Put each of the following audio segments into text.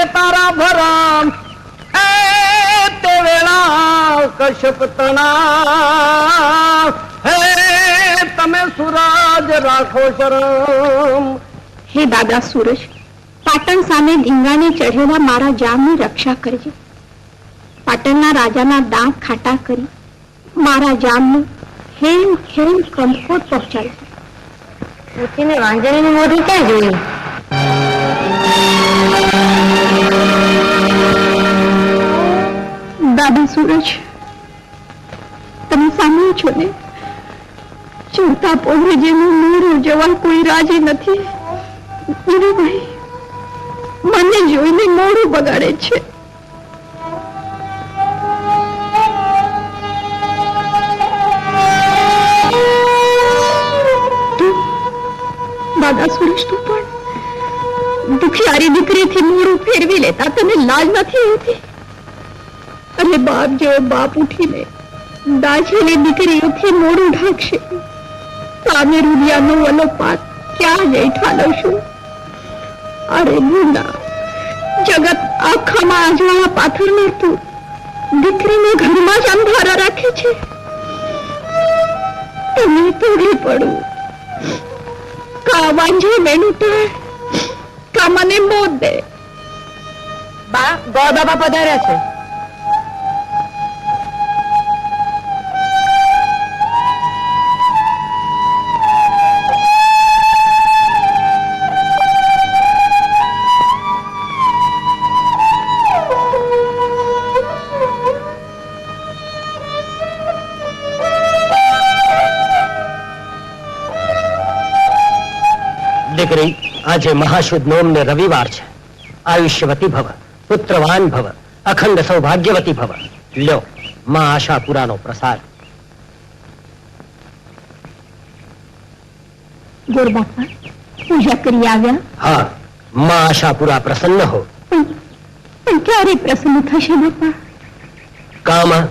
કે તારા ભરમ એ તે વેળા કશ્યપ તણા હે તમે સૂરજ રાખો શરમ. હે દાદા સૂરજ, પાટણ સામે ધીંગાને ચઢેલા મારા જામની રક્ષા કરજે. પાટણના રાજાના દાંત ખાટા કરી મારા જામને હેમ હેમ કંકોટ પહોંચાડશે. પૂછીને વાંજણીની મોઢી ક્યાં જોઈ? દાદા સૂરજ, તમે સાંભળો છો ને? ચડતા પોહરે જેનું મોરું જવા કોઈ રાજી નથી. ભાઈ મને જોઈને મોડું બગાડે છે. દાદા સૂરજ, તું પણ દુખિયારી દીકરીથી મોડું ફેરવી લેતા તને લાજ નથી હોતી? અને બાપ જેવો બાપ ઉઠીને દાઝેલી દીકરીઓથી મોડું ઢાંકશે. સામે રૂડિયાનો વલોપાત ક્યાં જઈ ઠાલવશું? અરે ભૂંડા, જગત આખામાં અજવાળા પાથર મારતું દીકરીને ઘરમાં જ અંધારા રાખે છે. તમે તોડી પડું કા વાંझे મેનું ટાળ કા મને મોત દે. બા, ગોળ બાબા પધાર્યા છે. દીકરી, આજે મહાશુદ્ધ નોમ ને રવિવાર છે. આયુષ્યવતી ભવ, પુત્રવાન ભવ, અખંડ સૌભાગ્યવતી ભવ. લ્યો માં આશાપુરાનો પ્રસાદ. ગોરબાપા પૂજા કરી આવ્યા? હા, માં આશાપુરા પ્રસન્ન હો. પણ ક્યારે પ્રસન્ન થશે બાપા? કામાં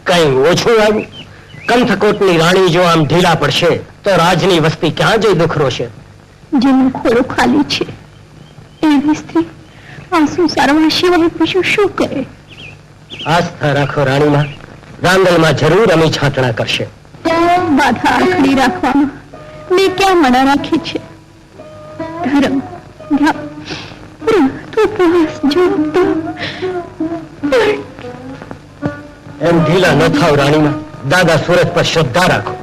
કઈ ઓછું આવ્યું? કંથકોટની રાણી જો આમ ઢીલા પડશે તો રાજની વસ્તી ક્યાં જઈ દુઃખ રોશે? જેનું ખોળું ખાલી છે એવી સ્ત્રી આંસુ સારવા સિવાય બીજું શું કરે? આસ્થા રાખો રાણીમાં, રાંદલમાં જરૂર અમી છાંટણા કરશે. બાધા આખડી રાખવામાં મેં ક્યાં મના રાખી છે? ધર્મ, ઉપવાસ, જપ, એમ ઢીલા ન થાવ રાણીમાં. દાદા સુરત પર શ્રદ્ધા રાખો.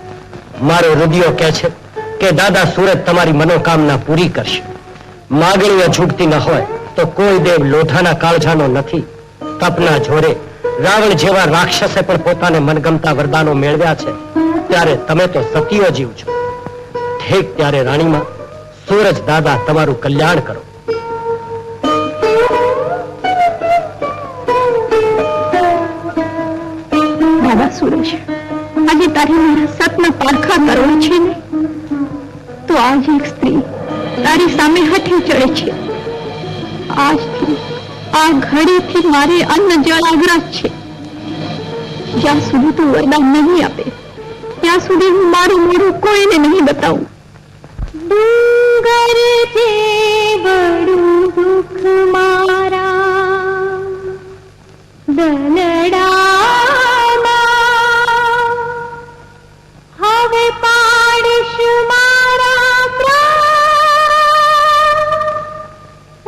મારો રુદિયો કહે છે કે દાદા સુરત તમારી મનોકામના પૂરી કરશે. માગણીઓ છૂટતી ન હોય તો કોઈ દેવ લોઢાના કાળજાનો નથી. તપના જોરે રાવણ જેવા રાક્ષસે પણ પોતાને મનગમતા વરદાનો મેળવ્યા છે. ત્યારે તમે તો સતીઓ જીવ છો. ઠીક ત્યારે રાણીમાં, સૂરજ દાદા તમારું કલ્યાણ કરો. દાદા સૂરજ, આજે તારે મારા સતના પારખા કરવા છે ને, તો આજ એક સ્ત્રી તારી સામે હઠી ચડે છે. આજથી આ ઘડીથી મારે અન્ન જળ આગ્રહ છે. જ્યાં સુધી તું વરદાન નહીં આપે ત્યાં સુધી હું મારું મોઢું કોઈને નહીં બતાવું. ડુંગર જેવડું દુઃખ મારા દલડામાં હવે પાડીશ મારા પ્રાણ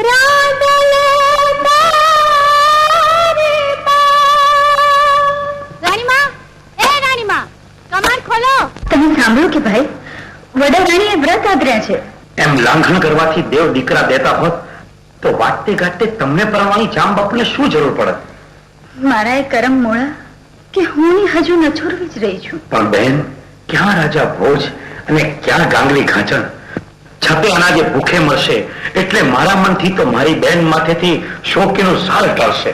રાંદલ તારે પાર. રાણીમા, એ રાણીમા, કમાન ખોલો. તમે સાંભળો કે ભાઈ, વડા રાણીએ વ્રત આદર્યા છે. એમ લાંઘણ કરવાથી દેવ દીકરા દેતા હોત તો વાટતે ગાટતે તમને પરવાની જામ બાપુને શું જરૂર પડે? મારા એ કરમ મોળા કે હું હજુ નછોડવી જ રહી છું. પણ બહેન, ક્યાં રાજા ભોજ અને ક્યાં ગાંગલી ઘાંચણ? છતે અનાજે ભૂખે મળશે એટલે મારા મનથી તો મારી બેન માથેથી શોકીનું સાલ ટળશે.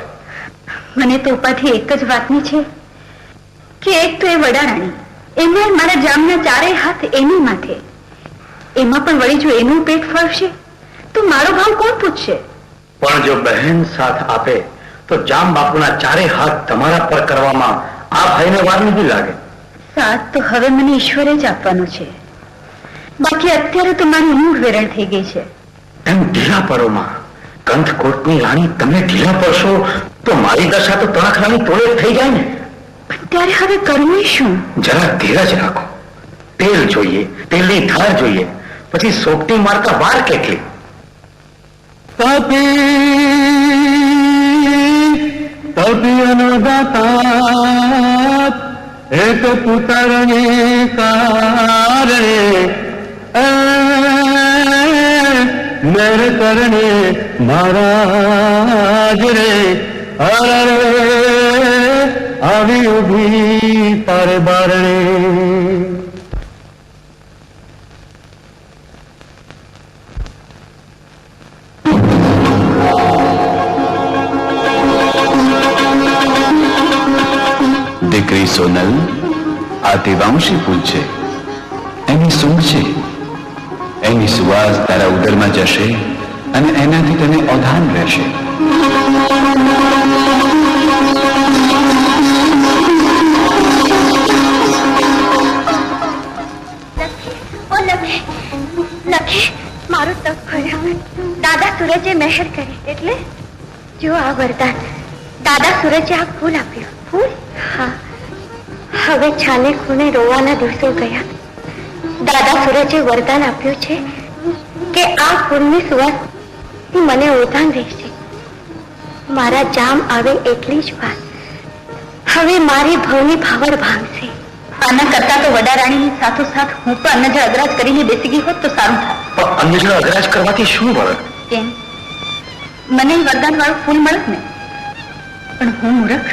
મને તો ઉપાધિ એક જ વાતની છે કે એક તો એ વડા રાણી, એમાં મારા જામના ચારેય હાથ એની માથે. એમાં પણ વળી જો એનું પેટ ફળશે તો મારો ભાવ કોણ પૂછશે? પણ જો બહેન સાથ આપે તો જામ બાપુના ચારે હાથ તમારા પર કરવામાં આ ભાઈને વાર નથી લાગે. સાથ તો હવે મને ઈશ્વરે જ આપવાનો છે. બાકી અત્યારે તો મારી ઊંઘ વેરણ થઈ ગઈ છે. એમ ઢીલા પડોમાં કંથકોટની રાણી તમે ઢીલા પડશો તો મારી દશા તો તણખલાની તોડે જ થઈ જાય ને. ત્યારે હવે કરવું શું? જરા ધીરજ રાખો. તેલ જોઈએ, તેલની ધાર જોઈએ, પછી સોપટી મારતા વાર કેટલી. તપી અનગાતા એક પુતરને કારણે મેર કરણે મહારાજ રે આવી ઉભી તારે બારણે. દીકરી સોનલ, આ દેવાંશી ફૂલ છે. એની સૂંઘ છે. એની સુવાસ તારા ઉદરમાં જશે અને એનાથી તને અવધાન રહેશે. લખે મારું તપ ખોલ્યા. દાદા સૂરજે મહેર કરી એટલે જો આ વરદાન. દાદા સૂરજે આ ફૂલ આપ્યું. ફૂલ? હા. હવે છાને ખૂણે રોવાના દિવસો ગયા. દાદા સૂરજે વરદાન આપ્યું છે કે આ ફૂલની સુવાસ મને ઓધાન રહેશે. મારા જામ આવે એટલી જ વાત. હવે મારી ભવની ભાવર ભાંગશે. આના કરતા તો વડારાણીની સાથોસાથ હું પણ અન્નજળ અગરાજ કરીને બેસી ગઈ હોત તો સારું થાય. પણ અન્નજળ અગરાજ કરવાથી શું મળે? કેમ? મને વરદાન વાળું ફૂલ મળે ને. પણ હું મૂર્ખ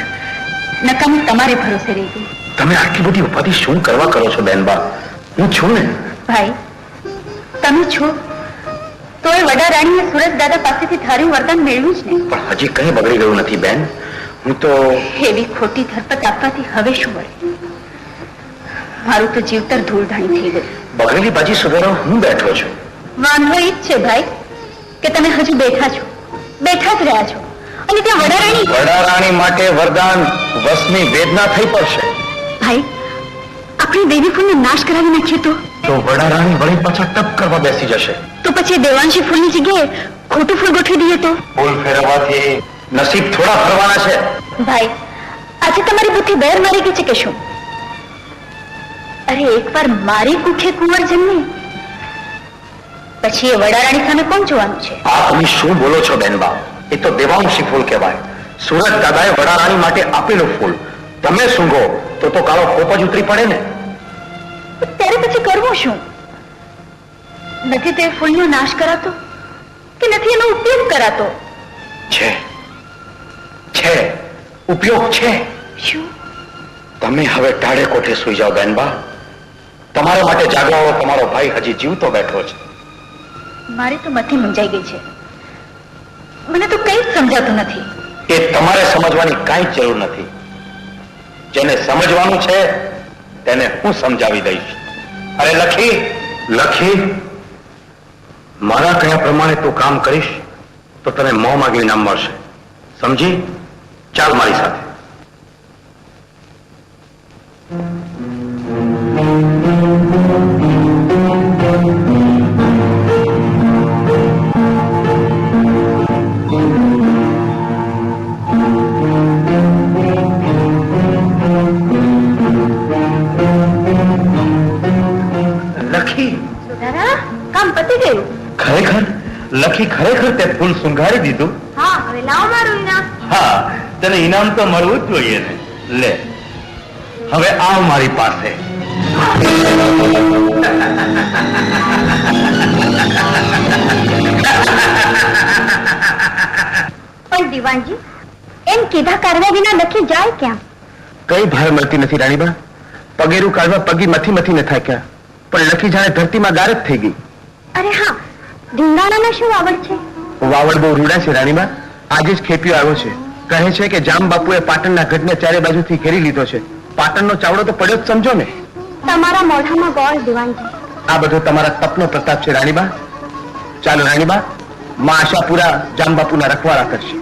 નકામી તમારે ભરોસે રહી ગઈ. તમે આટલી બધી ઉપાધિ શું કરવા કરો છો બેનબા? હું છું ને. ભાઈ તમે છો તો એ વડા રાણીએ સુરજ દાદા પાસેથી ધાર્યું વરદાન મેળવ્યું જ નહીં. પણ હજી કંઈ બગડી ગયું નથી બેન. હું તો એવી ખોટી ધરપત આપવાથી હવે શું વળે? મારું તો જીવતર ધૂળધાણી થઈ ગયું. બગડેલી બાજી સુધારવા હું બેઠો છું. વાંધો એ જ છે ભાઈ કે તમે હજુ બેઠા છો, બેઠા જ રહ્યા છો. અને ત્યાં વડારાણી માટે વરદાન વસની વેદના થઈ પડશે. ભાઈ આપણે દેવી ફૂલનો નાશ કરાવી નાખીએ તો વડારાણી વળી પાછા તપ કરવા બેસી જશે. તો પછી દેવાંશી ફૂલની જગ્યાએ ખોટું ફૂલ ગોઠવી દઈએ તો? ફૂલ ફેરવવાથી નસીબ થોડા ફરવાના છે. ભાઈ આજે તમારી બુદ્ધિ બેર મારી ગઈ છે કે શું? અરે એકવાર મારી કુખે કુંવર જન્મી પછી એ વડારાણી સામે કોણ જોવાનું છે? આ તમે શું બોલો છો બેનબા? એ તો દેવાંશી ફૂલ કહેવાય. સુરજ દાદાએ વડારાણી માટે આપેલું ફૂલ. તમે સૂંઘો તો કાળો કોપ જ ઉતરી પડે ને. ત્યારે પછી કરવું શું? નથી તે ફૂલનો નાશ કરાતો કે નથી એનો ઉપયોગ કરાતો? છે છે ઉપયોગ છે. શું? તમે હવે ટાળે કોઠે સુઈ જાઓ બેનબા. તમારા માટે જાગવાનો તમારો ભાઈ હજી જીવતો બેઠો છે. મારી તો મથી મૂંઝાઈ ગઈ છે. મને તો કંઈ જ સમજાતું નથી. એ તમારે સમજવાની કાંઈ જરૂર નથી. જેને સમજવાનું છે તેને હું સમજાવી દઈશ. અરે લખી મારા કયા પ્રમાણે તું કામ કરીશ તો તને મોં માગી નામ મળશે. સમજી? ચાલ મારી સાથે. ખરેખર તે ફૂલ સુંઘાડી દીધું. હા, હવે લાવો મારું ઇનામ. હા, તને ઇનામ તો મળવું જ જોઈએ ને. લે હવે આવ મારી પાસે. પણ દીવાનજી એમ કીધા કાઢવા વિના લખી જાય ક્યાં? કઈ ભાર મળતી નથી રાણીબા. પગેરું કાઢવા પગી મથી ન થાક્યા, પણ લખી જાણે ધરતીમાં ગાર જ થઈ ગઈ. અરે હા, ધીંગાણાનો શું વાવડ છે? વાવડ બહુ રૂડા છે રાણીબા. આજે જ ખેપીઓ આવ્યો છે. કહે છે કે જામ બાપુએ પાટણના ગઢને ચારે બાજુથી ઘેરી લીધો છે. પાટણનો ચાવડો તો પડ્યો જ સમજો ને. તમારા મોઢામાં ગોળ દીવાનજી. આ બધો તમારા તપનો પ્રતાપ છે રાણીબા. ચાલો રાણીબા, માં આશાપુરા જામ બાપુના રખવાળા કરશે.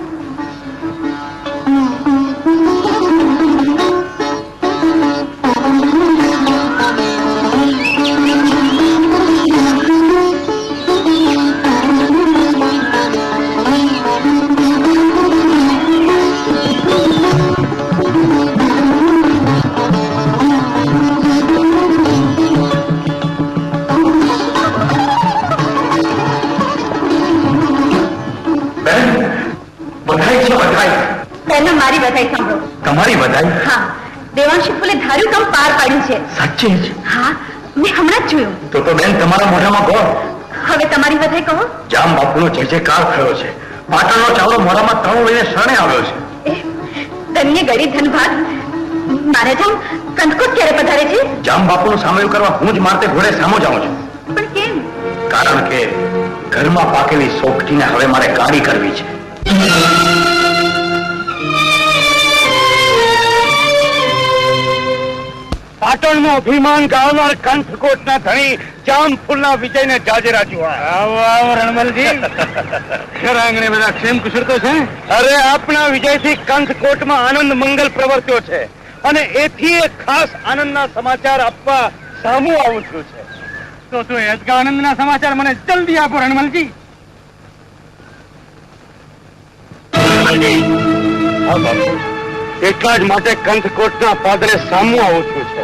વધાઈ છે વધાઈ. પહેલા મારી વધાઈ સાંભળો. તમારી વધાઈ? હા, દેવાંશી ફૂલે ધાર્યું કામ પાર પાડ્યું છે. સાચે જ? હા, મેં હમણાં જ જોયું. તો બેન તમારા મોઢામાં ગોળ. હવે તમારી વધાઈ કહો. જામ બાપુનો જે જે કાળ થયો છે. પાટણનો ચાવડો મોઢામાં તણો લઈને શરણે આવ્યો છે. ધન્ય ગળી ધનભાત. મારે જામ કંદકોટ ક્યારે પધારે છે? જામ બાપુનું સામયું કરવા હું જ મારતે ઘોડે સામો જાઉં છું. પણ કેમ? કારણ કે ઘરમાં પાકેલી સોગઠીને હવે મારે કાઢી કરવી છે. પાટણનો અભિમાન ગાળનાર કંથકોટના ધણી જામફૂલના વિજયને જાજેરા જુઓ. આવો આવો રણમલજી. ઘર આંગણે બધા ક્ષેમ કુશળ તો છે? અરે આપણા વિજયથી કંથકોટમાં આનંદ મંગલ પ્રવર્ત્યો છે અને એથી એક ખાસ આનંદના સમાચાર આપવા સામું આવું છું છે. તો એ જ આનંદના સમાચાર મને જલ્દી આપો રણમલજી. હા બાપુ, એટલા જ માટે કંથકોટના પાદરે સામું આવું છું છે.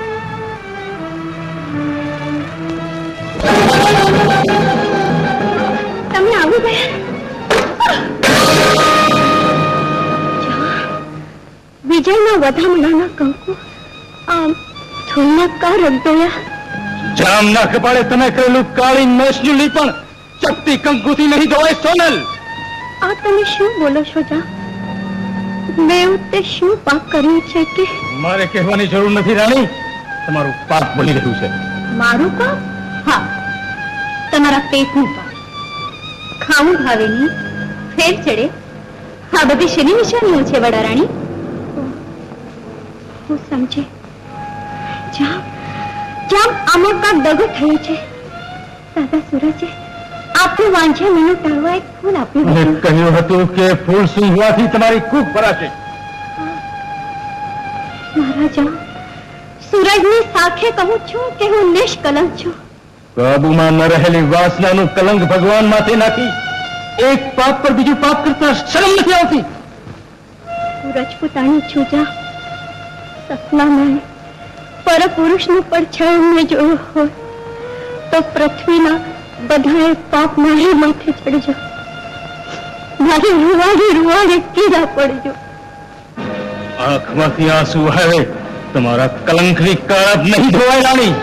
તમે આવી ગયા? વિજયના વધામણાના કંકુ આમ થોડા કા રંગોયા? જામના કપાળે તમે કરેલું કાળી નોશની પણ ચપટી કંકુથી નહીં ધોવાય સોનલ. આ તમે શું બોલો છો જા? મેં તે શું પાપ કર્યું છે કે? મારે કહેવાની જરૂર નથી રાણી, તમારું પાપ બની રહ્યું છે. મારું પાપ? હા, તમારા પેટનું પાપ. ખાવું ભાવે નહીં, ફેર ચડે, આ બધી શેની નિશાનીઓ છે વડા રાણી? હું સમજે. જામ જામ આમાં કાંક દગો થયો છે. દાદા સુરજે આપણે વાંચ્યા મેનુ ટાળવા એક ફૂલ આપ્યું મને હતું. કહ્યું હતું કે ફૂલ સૂંઘવાથી તમારી કૂક ભરાશે. મારા જામ સૂરજની સાખે કહું છું કે હું નિષ્કલંક છું. કાબુમાં ન રહેલી વાસનાનું કલંક ભગવાન માથે નાખી એક પાપ પર બીજું પાપ કરતા શરમ નથી આવતી? રજપૂતાણી છું જા. સપનામાં પર પુરુષનું પડછાયો મેં જોયો હોય તો પૃથ્વીના બધાએ પાપ મારી માથે ચડજો. મારી રૂવાડે કીડા પડજો. આંખમાંથી આંસુ આવે, તમારા કલંકની કાળા નહીં ધોવાય રાણી.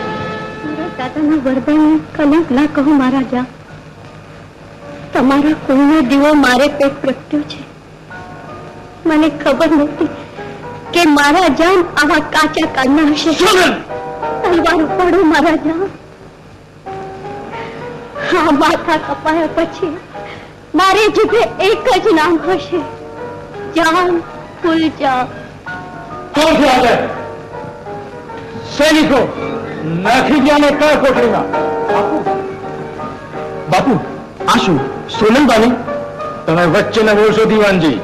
દાદાના વરદાનને કલંક ના કહો મારા જા. તમારા કોઈનો દીવો મારે પેટ પ્રગટ્યો છે. મને ખબર નથી કે મારા જામ આવા કાચા કાઢના હશે. તલવાર ઉપાડો મારા જામ. હા, માથા કપાયા પછી મારે જીભે એક જ નામ હશે, જામ ફૂલ જામ. કોણ છે આગળ? સૈનિકો નાખી ગયા ને કયા કોઠડીમાં? બાપુ, આ શું? સોનલબાની, તમે વચ્ચે ન બોલશો દીવાનજી.